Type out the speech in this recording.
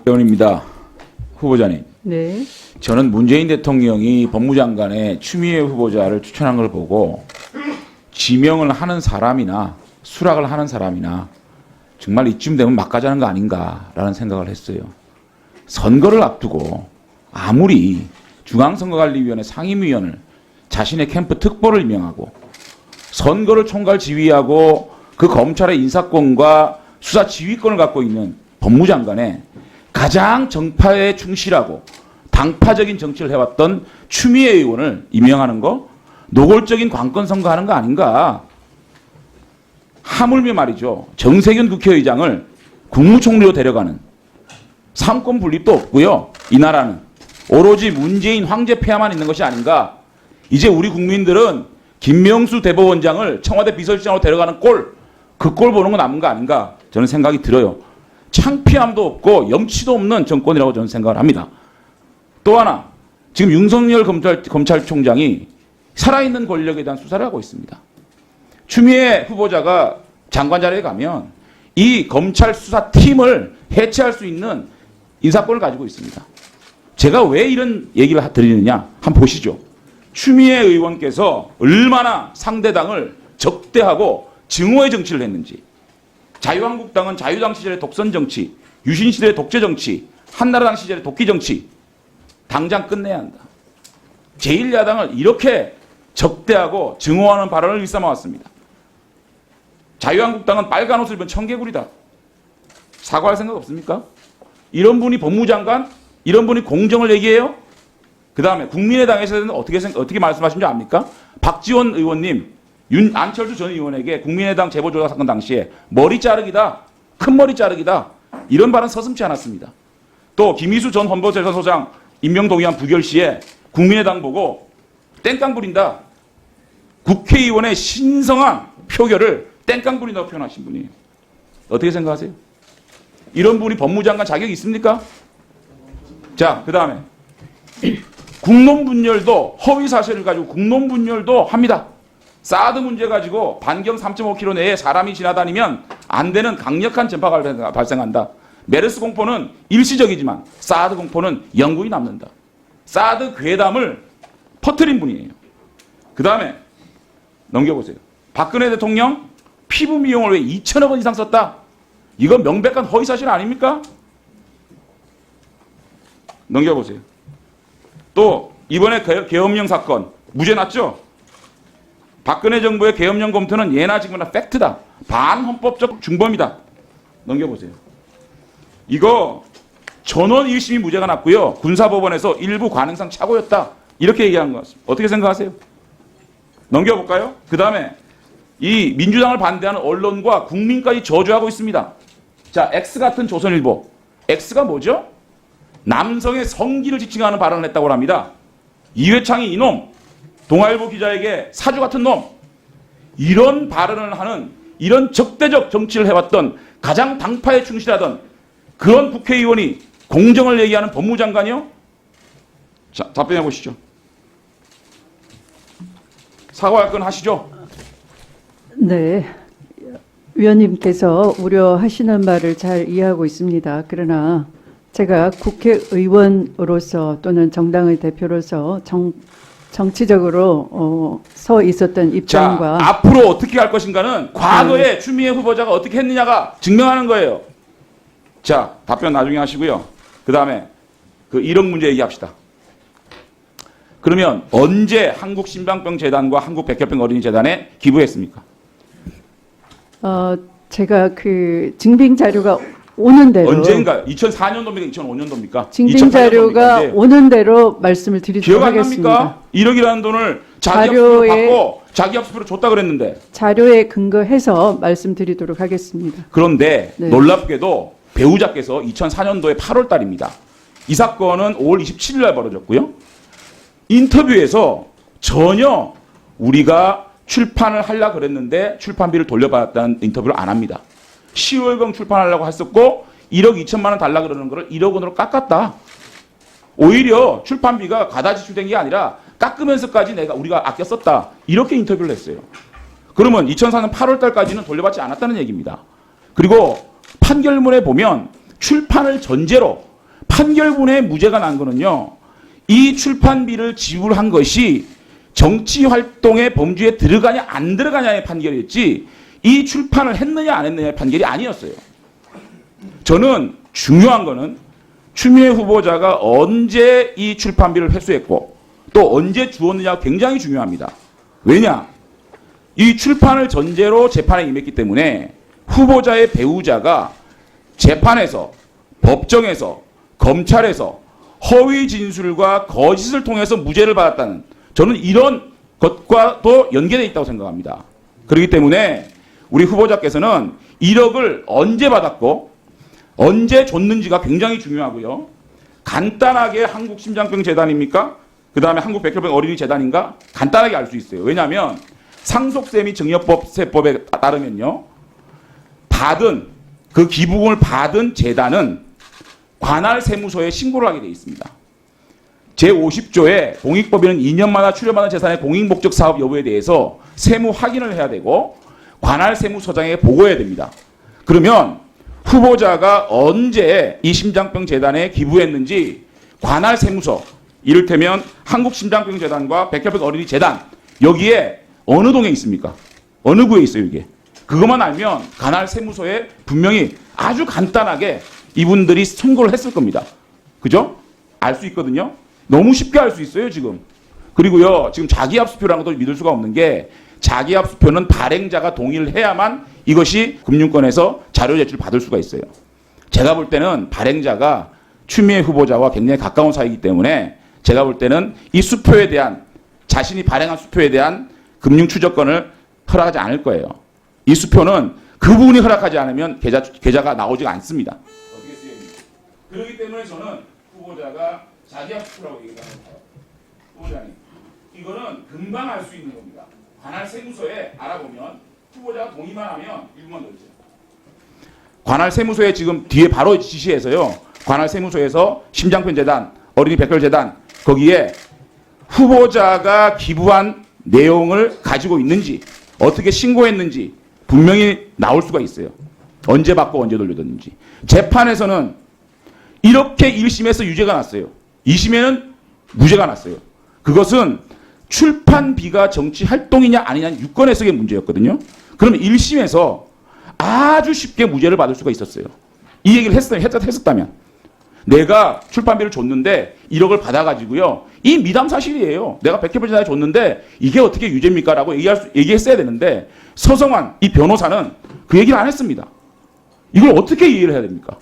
의원입니다. 후보자님. 네. 저는 문재인 대통령이 법무장관에 추미애 후보자를 추천한 걸 보고 지명을 하는 사람이나 수락을 하는 사람이나 정말 이쯤 되면 막 가자는 거 아닌가라는 생각을 했어요. 선거를 앞두고 아무리 중앙선거관리위원회 상임위원을 자신의 캠프 특보를 임명하고 선거를 총괄 지휘하고 그 검찰의 인사권과 수사 지휘권을 갖고 있는 법무장관에 가장 정파에 충실하고 당파적인 정치를 해왔던 추미애 의원을 임명하는 거 노골적인 관건 선거하는 거 아닌가. 하물며 말이죠. 정세균 국회의장을 국무총리로 데려가는 삼권 분립도 없고요. 이 나라는 오로지 문재인 황제 폐하만 있는 것이 아닌가. 이제 우리 국민들은 김명수 대법원장을 청와대 비서실장으로 데려가는 그 꼴 보는 거 남은 거 아닌가 저는 생각이 들어요. 창피함도 없고 염치도 없는 정권이라고 저는 생각을 합니다. 또 하나, 지금 윤석열 검찰총장이 살아있는 권력에 대한 수사를 하고 있습니다. 추미애 후보자가 장관 자리에 가면 이 검찰 수사팀을 해체할 수 있는 인사권을 가지고 있습니다. 제가 왜 이런 얘기를 드리느냐 한번 보시죠. 추미애 의원께서 얼마나 상대당을 적대하고 증오의 정치를 했는지. 자유한국당은 자유당 시절의 독선 정치, 유신 시절의 독재 정치, 한나라당 시절의 도끼 정치 당장 끝내야 한다. 제1야당을 이렇게 적대하고 증오하는 발언을 일삼아왔습니다. 자유한국당은 빨간 옷을 입은 청개구리다. 사과할 생각 없습니까? 이런 분이 법무장관? 이런 분이 공정을 얘기해요? 그 다음에 국민의당에서는 어떻게 말씀하신 줄 압니까? 박지원 의원님, 안철수 전 의원에게 국민의당 제보조작 사건 당시에 머리 자르기다, 큰 머리 자르기다 이런 발언 서슴지 않았습니다. 또 김희수 전 헌법재판소장 임명 동의안 부결 시에 국민의당 보고 땡깡 부린다. 국회의원의 신성한 표결을 땡깡 부린다고 표현하신 분이에요. 어떻게 생각하세요? 이런 분이 법무장관 자격이 있습니까? 자, 그 다음에 국론분열도 허위 사실을 가지고 국론분열도 합니다. 사드 문제 가지고 반경 3.5km 내에 사람이 지나다니면 안 되는 강력한 전파가 발생한다. 메르스 공포는 일시적이지만 사드 공포는 영구히 남는다. 사드 괴담을 퍼뜨린 분이에요. 그 다음에 넘겨보세요. 박근혜 대통령 피부 미용을 왜 2천억 원 이상 썼다? 이건 명백한 허위사실 아닙니까? 넘겨보세요. 또 이번에 계엄령 사건 무죄 났죠? 박근혜 정부의 계엄령 검토는 예나 지금이나 팩트다. 반헌법적 중범이다. 넘겨보세요. 이거 전원 1심이 무죄가 났고요. 군사법원에서 일부 관행상 착오였다. 이렇게 얘기한 것 같습니다. 어떻게 생각하세요? 넘겨볼까요? 그 다음에 이 민주당을 반대하는 언론과 국민까지 저주하고 있습니다. 자, X 같은 조선일보. X가 뭐죠? 남성의 성기를 지칭하는 발언을 했다고 합니다. 이회창이 이놈, 동아일보 기자에게 사주 같은 놈, 이런 발언을 하는 이런 적대적 정치를 해왔던 가장 당파에 충실하던 그런 국회의원이 공정을 얘기하는 법무장관이요? 자, 답변해 보시죠. 사과할 건 하시죠. 네. 위원님께서 우려하시는 말을 잘 이해하고 있습니다. 그러나 제가 국회의원으로서 또는 정당의 대표로서 정치적으로 서 있었던 입장과 자, 앞으로 어떻게 할 것인가는 과거에 추미애 후보자가 어떻게 했느냐가 증명하는 거예요. 자, 답변 나중에 하시고요. 그 다음에 그 1억 문제 얘기합시다. 그러면 언제 한국심장병재단과 한국백혈병 어린이재단에 기부했습니까? 제가 그 증빙 자료가 오는 대로 언젠가 2004년도입니까? 2005년도입니까? 증빙 자료가 오는 대로 말씀을 드리도록 기억 안 하겠습니다. 납니까? 1억이라는 돈을 자기 학습으로 받고 자기 학습으로 줬다 그랬는데. 자료에 근거해서 말씀드리도록 하겠습니다. 그런데 네. 놀랍게도 배우자께서 2004년도에 8월 달입니다. 이 사건은 5월 27일 날 벌어졌고요. 인터뷰에서 전혀 우리가 출판을 하려고 그랬는데 출판비를 돌려받았다는 인터뷰를 안 합니다. 10월경 출판하려고 했었고 1억 2천만 원 달라 그러는 거를 1억 원으로 깎았다. 오히려 출판비가 과다 지출된 게 아니라 깎으면서까지 우리가 아껴 썼다. 이렇게 인터뷰를 했어요. 그러면 2004년 8월 달까지는 돌려받지 않았다는 얘기입니다. 그리고 판결문에 보면 출판을 전제로 판결문에 무죄가 난 거는요. 이 출판비를 지불한 것이 정치활동의 범주에 들어가냐 안 들어가냐의 판결이었지 이 출판을 했느냐 안 했느냐의 판결이 아니었어요. 저는 중요한 거는 추미애 후보자가 언제 이 출판비를 회수했고 또 언제 주었느냐가 굉장히 중요합니다. 왜냐? 이 출판을 전제로 재판에 임했기 때문에 후보자의 배우자가 재판에서 법정에서 검찰에서 허위 진술과 거짓을 통해서 무죄를 받았다는 저는 이런 것과도 연계되어 있다고 생각합니다. 그렇기 때문에 우리 후보자께서는 1억을 언제 받았고 언제 줬는지가 굉장히 중요하고요. 간단하게 한국심장병재단입니까? 그 다음에 한국백혈병 어린이재단인가? 간단하게 알 수 있어요. 왜냐하면 상속세 및 증여세법에 따르면요. 받은 그 기부금을 받은 재단은 관할 세무서에 신고를 하게 되어 있습니다. 제50조에 공익법에는 2년마다 출연받은 재산의 공익목적 사업 여부에 대해서 세무 확인을 해야 되고 관할 세무서장에게 보고해야 됩니다. 그러면 후보자가 언제 이 심장병재단에 기부했는지 관할 세무서 이를테면 한국심장병재단과 백혈병 어린이재단 여기에 어느 동에 있습니까? 어느 구에 있어요 이게? 그것만 알면 관할 세무서에 분명히 아주 간단하게 이분들이 선고를 했을 겁니다. 그죠? 알 수 있거든요. 너무 쉽게 알 수 있어요 지금. 그리고요 지금 자기합수표라는 것도 믿을 수가 없는 게 자기합수표는 발행자가 동의를 해야만 이것이 금융권에서 자료 제출 받을 수가 있어요. 제가 볼 때는 발행자가 추미애 후보자와 굉장히 가까운 사이이기 때문에 제가 볼 때는 이 수표에 대한 자신이 발행한 수표에 대한 금융 추적권을 허락하지 않을 거예요. 이 수표는 그분이 허락하지 않으면 계좌가 나오지가 않습니다. 어떻게 쓰여있는지. 그렇기 때문에 저는 후보자가 자기합수표라고 얘기하는 거예요. 후보자님, 이거는 금방 알 수 있는 겁니다. 관할 세무서에 알아보면 후보자가 동의만 하면 1분만 더 주세요. 관할 세무서에 지금 뒤에 바로 지시해서요. 관할 세무서에서 심장병재단, 어린이 백혈재단 거기에 후보자가 기부한 내용을 가지고 있는지 어떻게 신고했는지 분명히 나올 수가 있어요. 언제 받고 언제 돌려줬는지. 재판에서는 이렇게 1심에서 유죄가 났어요. 2심에는 무죄가 났어요. 그것은 출판비가 정치 활동이냐 아니냐는 유권 해석의 문제였거든요. 그러면 1심에서 아주 쉽게 무죄를 받을 수가 있었어요. 이 얘기를 했었다면 내가 출판비를 줬는데 1억을 받아가지고요. 이 미담 사실이에요. 내가 백혈병재단에 줬는데 이게 어떻게 유죄입니까? 라고 얘기했어야 되는데 서성환 이 변호사는 그 얘기를 안 했습니다. 이걸 어떻게 이해를 해야 됩니까?